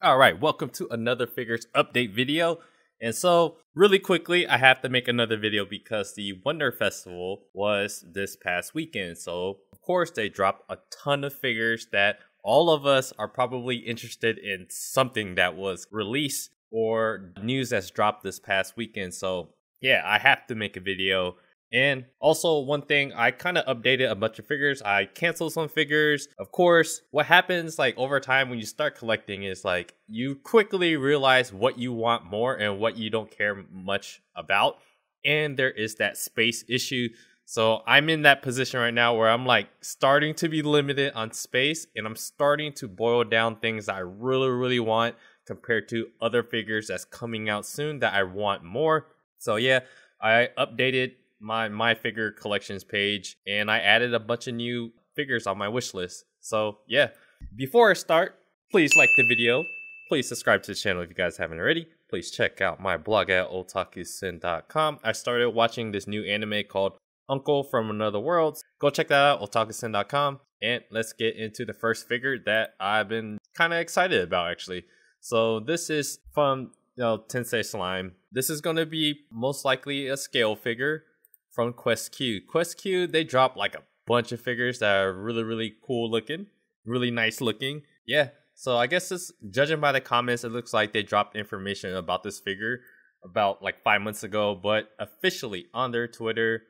All right, welcome to another figures update video. And so, really quickly, I have to make another video because the Wonder Festival was this past weekend. So, of course, they dropped a ton of figures that all of us are probably interested in something that was released or news that's dropped this past weekend. So, yeah, I have to make a video. And also one thing, I kind of updated a bunch of figures. I canceled some figures. Of course, what happens like over time when you start collecting is like you quickly realize what you want more and what you don't care much about. And there is that space issue. So I'm in that position right now where I'm like starting to be limited on space, and I'm starting to boil down things I really want compared to other figures that's coming out soon that I want more. So yeah, I updated my figure collections page, and I added a bunch of new figures on my wish list. So yeah, before I start, please like the video, please subscribe to the channel if you guys haven't already. Please check out my blog at otakusin.com. I started watching this new anime called Uncle from Another World. Go check that out, otakusin.com. And let's get into the first figure that I've been kind of excited about actually. So this is from Tensei Slime. This is going to be most likely a scale figure from Quest Q. Quest Q, they dropped like a bunch of figures that are really cool looking, really nice looking. Yeah, so I guess this, judging by the comments, it looks like they dropped information about this figure about like 5 months ago, but officially on their Twitter,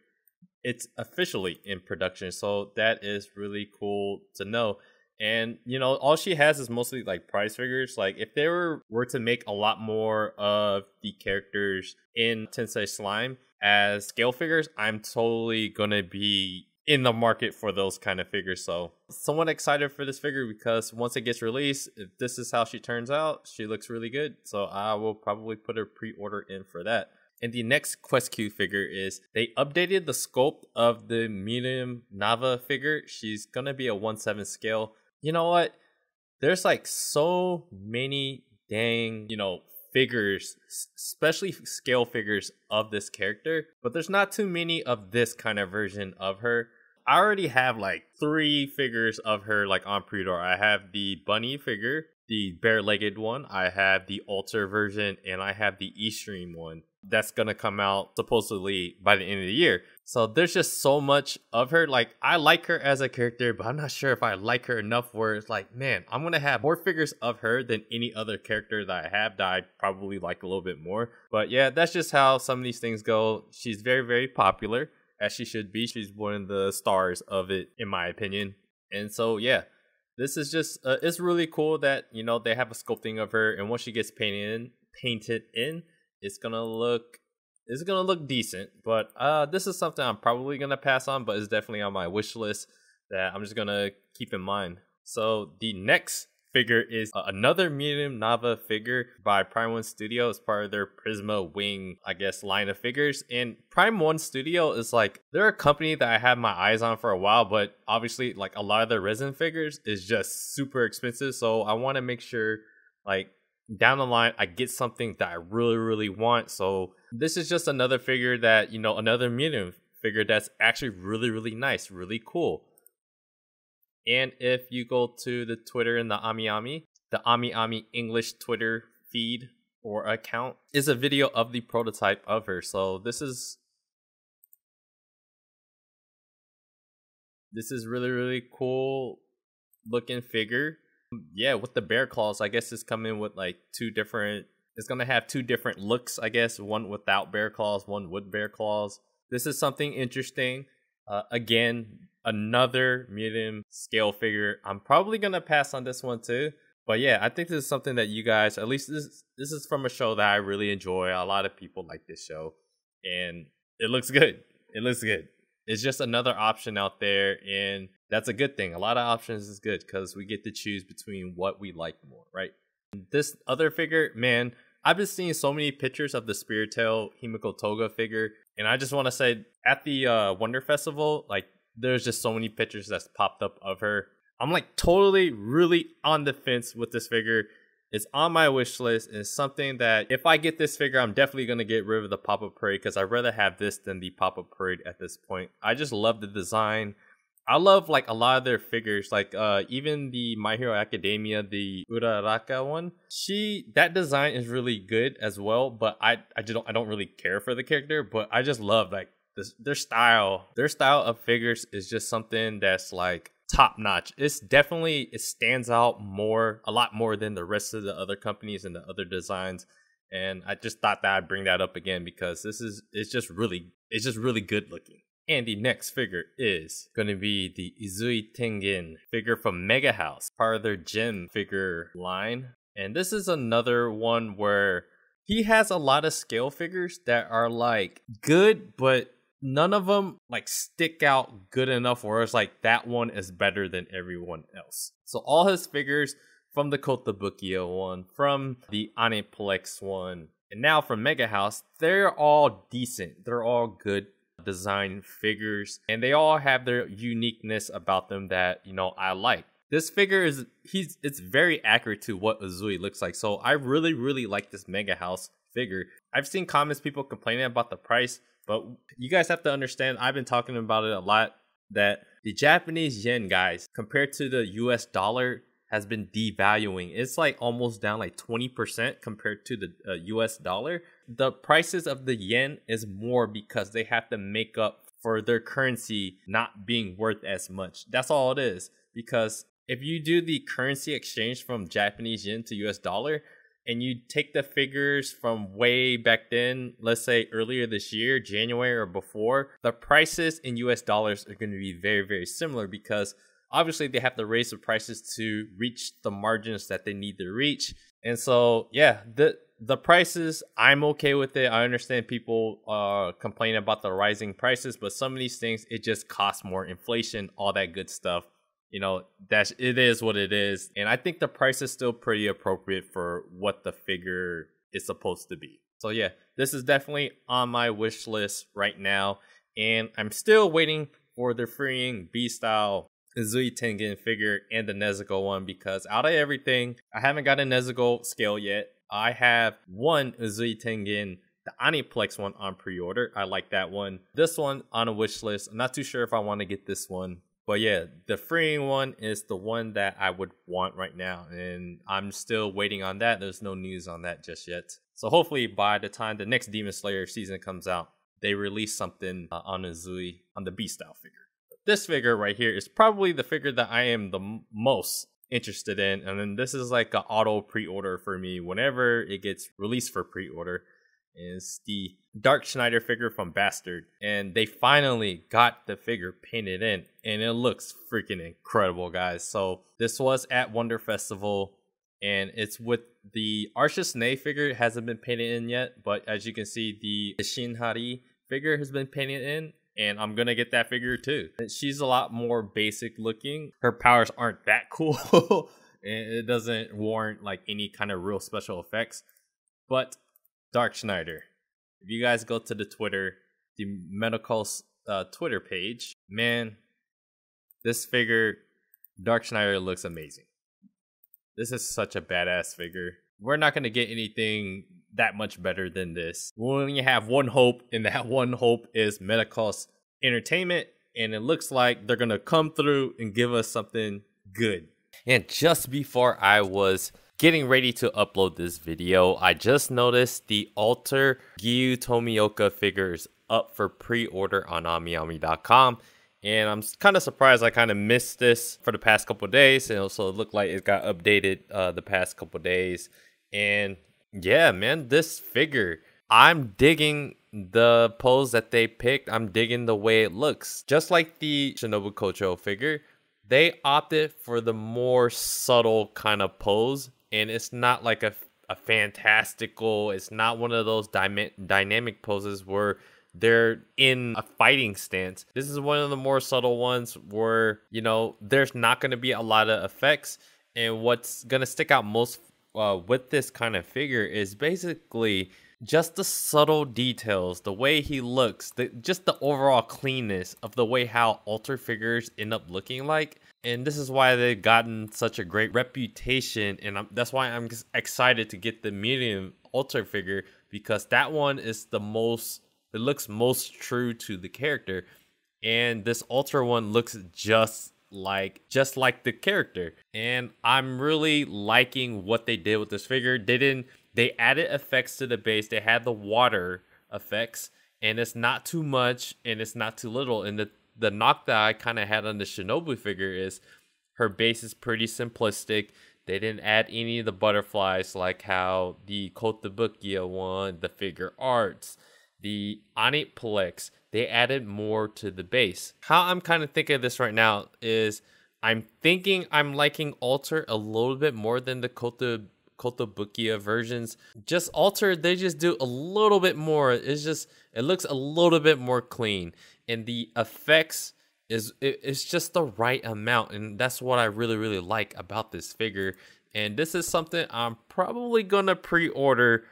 it's officially in production. So that is really cool to know. And, you know, all she has is mostly like prize figures. Like if they were to make a lot more of the characters in Tensei Slime as scale figures, I'm totally gonna be in the market for those kind of figures. So somewhat excited for this figure because once it gets released, if this is how she turns out, she looks really good. So I will probably put a pre-order in for that. And the next Quest Q figure is they updated the sculpt of the Milim Nava figure. She's gonna be a 1/7 scale. You know what? There's like so many dang, figures, especially scale figures of this character, but there's not too many of this kind of version of her. I already have like 3 figures of her like on pre-order. I have the bunny figure, the bare-legged one, I have the altar version, and I have the Extreme one that's gonna come out supposedly by the end of the year. So there's just so much of her. Like I like her as a character, but I'm not sure if I like her enough where it's like, man, I'm gonna have more figures of her than any other character that I have that I probably like a little bit more. But yeah, that's just how some of these things go. She's very popular, as she should be. She's one of the stars of it, in my opinion. And so yeah, this is just it's really cool that they have a sculpting of her, and once she gets painted in, it's gonna look decent. But this is something I'm probably gonna pass on, but it's definitely on my wish list that I'm just gonna keep in mind. So the next figure is another Milim Nava figure by Prime 1 Studio. It's part of their Prisma Wing, I guess, line of figures. And Prime 1 Studio is like, they're a company that I had my eyes on for a while, but obviously like a lot of their resin figures is just super expensive. So I want to make sure like down the line I get something that I really want. So this is just another figure that, another Milim figure that's actually really nice, really cool. And if you go to the Twitter and the Ami English Twitter feed or account is a video of the prototype of her. So this is really cool looking figure. Yeah, with the bear claws, I guess it's coming with like it's gonna have 2 different looks, I guess. One without bear claws, one with bear claws. This is something interesting. Again, another Milim scale figure. I'm probably gonna pass on this one too. But yeah, I think this is something that you guys, at least this is from a show that I really enjoy. A lot of people like this show, and it looks good. It looks good. It's just another option out there, and that's a good thing. A lot of options is good because we get to choose between what we like more, right? This other figure, man, I've been seeing so many pictures of the Spiritale Himiko Toga figure, and I just want to say at the Wonder Festival, like there's just so many pictures that's popped up of her. I'm like totally really on the fence with this figure. It's on my wish list. It's something that if I get this figure, I'm definitely going to get rid of the pop-up parade because I'd rather have this than the pop-up parade at this point. I just love the design. I love like a lot of their figures, like even the My Hero Academia, the Uraraka one. That design is really good as well, but I don't really care for the character, but I just love like their style. Their style of figures is just something that's like top notch. It stands out a lot more than the rest of the other companies and the other designs. And I just thought that I'd bring that up again because it's just really good looking. And the next figure is going to be the Uzui Tengen figure from Megahouse, part of their gem figure line. And this is another one where he has a lot of scale figures that are like good, but none of them like stick out good enough where it's like that one is better than everyone else. So all his figures from the Kotobukiya one, from the Aniplex one, and now from Megahouse, they're all decent. They're all good design figures, and they all have their uniqueness about them that, you know, I like. This figure it's very accurate to what Uzui looks like. So I really like this Megahouse figure. I've seen comments, people complaining about the price, but you guys have to understand, I've been talking about it a lot, that the Japanese yen, guys, compared to the US dollar, has been devaluing. It's like almost down like 20% compared to the US dollar. The prices of the yen is more because they have to make up for their currency not being worth as much. That's all it is. Because if you do the currency exchange from Japanese yen to US dollar, and you take the figures from way back then, let's say earlier this year, January or before, the prices in US dollars are going to be very similar because obviously they have to raise the prices to reach the margins that they need to reach. And so, yeah, the prices, I'm okay with it. I understand people complain about the rising prices, but some of these things, it just costs more, inflation, all that good stuff. You know, it is what it is. And I think the price is still pretty appropriate for what the figure is supposed to be. So yeah, this is definitely on my wish list right now. And I'm still waiting for the freeing B-style Uzui Tengen figure and the Nezuko one, because out of everything, I haven't got a Nezuko scale yet. I have one Uzui Tengen, the Aniplex one, on pre-order. I like that one. This one on a wish list. I'm not too sure if I want to get this one. But yeah, the freeing one is the one that I would want right now. And I'm still waiting on that. There's no news on that just yet. So hopefully by the time the next Demon Slayer season comes out, they release something on Uzui, on the B-style figure. This figure right here is probably the figure that I am the most interested in. And then this is like an auto pre-order for me whenever it gets released for pre-order. Is the Dark Schneider figure from Bastard. And they finally got the figure painted in. And it looks freaking incredible, guys. So this was at Wonder Festival. And it's with the Arceus Nei figure. It hasn't been painted in yet. But as you can see, the Shinhari figure has been painted in. And I'm going to get that figure too. She's a lot more basic looking. Her powers aren't that cool. And it doesn't warrant like any kind of real special effects. But Dark Schneider. If you guys go to the Twitter, the Megahouse Twitter page, man, this figure, Dark Schneider, looks amazing. This is such a badass figure. We're not going to get anything that much better than this. We only have one hope, and that one hope is Megahouse Entertainment, and it looks like they're going to come through and give us something good. And just before I was getting ready to upload this video, I just noticed the Alter Giyu Tomioka figures up for pre-order on AmiAmi.com. And I'm kind of surprised I kind of missed this for the past couple days. And also it looked like it got updated the past couple days. And yeah, man, this figure, I'm digging the pose that they picked. I'm digging the way it looks. Just like the Shinobu Kocho figure, they opted for the more subtle kind of pose. And it's not like a fantastical, it's not one of those dynamic poses where they're in a fighting stance. This is one of the more subtle ones where, you know, there's not going to be a lot of effects. And what's going to stick out most with this kind of figure is basically just the subtle details, the way he looks, just the overall cleanness of the way how alter figures end up looking like. And this is why they've gotten such a great reputation. And that's why I'm excited to get the Milim alter figure, because that one is the most, it looks most true to the character. and this Ultra one looks just like the character. And I'm really liking what they did with this figure. They added effects to the base. They had the water effects, and it's not too much and it's not too little. And the knock that I kind of had on the Shinobu figure is her base is pretty simplistic. They didn't add any of the butterflies like how the Kotobukiya one, the figure arts, the Aniplex, they added more to the base. How I'm kind of thinking of this right now is I'm thinking I'm liking Alter a little bit more than the Kotobukiya versions. Just Alter, they just do a little bit more. It looks a little bit more clean, and the effects it's just the right amount, and that's what I really like about this figure. And this is something I'm probably gonna pre-order.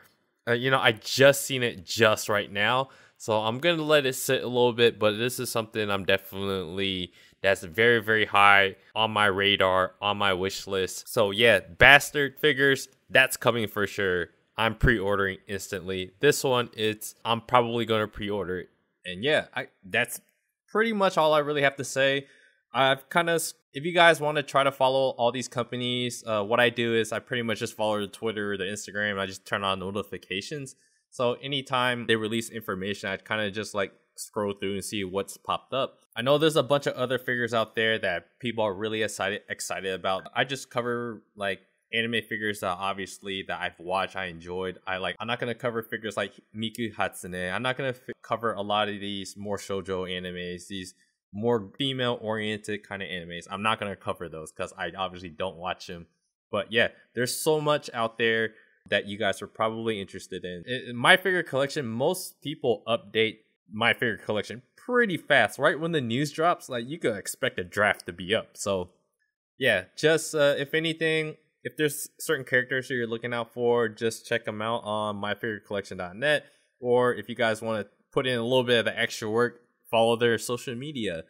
I just seen it just right now, so I'm gonna let it sit a little bit, but this is something that's very high on my radar, on my wish list. So yeah, Bastard figures, that's coming for sure. I'm pre-ordering instantly. This one, I'm probably gonna pre-order it. And yeah, that's pretty much all I really have to say. If you guys want to try to follow all these companies, what I do is I pretty much just follow the Twitter, the Instagram, I just turn on notifications. So anytime they release information, I kind of just like scroll through and see what's popped up. I know there's a bunch of other figures out there that people are really excited about. I just cover like anime figures that obviously that I've watched, I enjoyed. I'm not gonna cover figures like Miku Hatsune. I'm not gonna cover a lot of these more shoujo animes, these more female oriented kind of animes. I'm not gonna cover those because I obviously don't watch them. But yeah, there's so much out there that you guys are probably interested in. My figure collection, most people update my figure collection pretty fast. Right when the news drops, like you could expect a draft to be up. So yeah, just if anything, if there's certain characters that you're looking out for, just check them out on myfigurecollection.net. Or if you guys want to put in a little bit of the extra work, follow their social media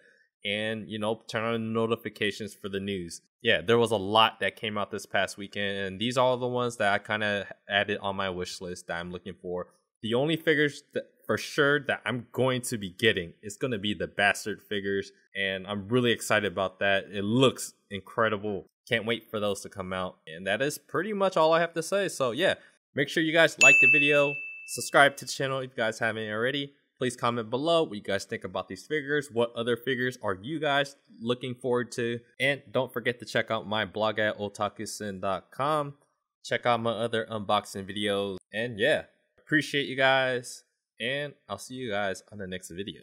and, turn on the notifications for the news. Yeah, there was a lot that came out this past weekend, and these are all the ones that I kind of added on my wish list that I'm looking for. The only figures that for sure that I'm going to be getting is going to be the Bastard figures, and I'm really excited about that. It looks incredible. Can't wait for those to come out. And that is pretty much all I have to say. So yeah, make sure you guys like the video, subscribe to the channel if you guys haven't already. Please comment below what you guys think about these figures. What other figures are you guys looking forward to? And don't forget to check out my blog at otakusen.com. Check out my other unboxing videos. And yeah, appreciate you guys. And I'll see you guys on the next video.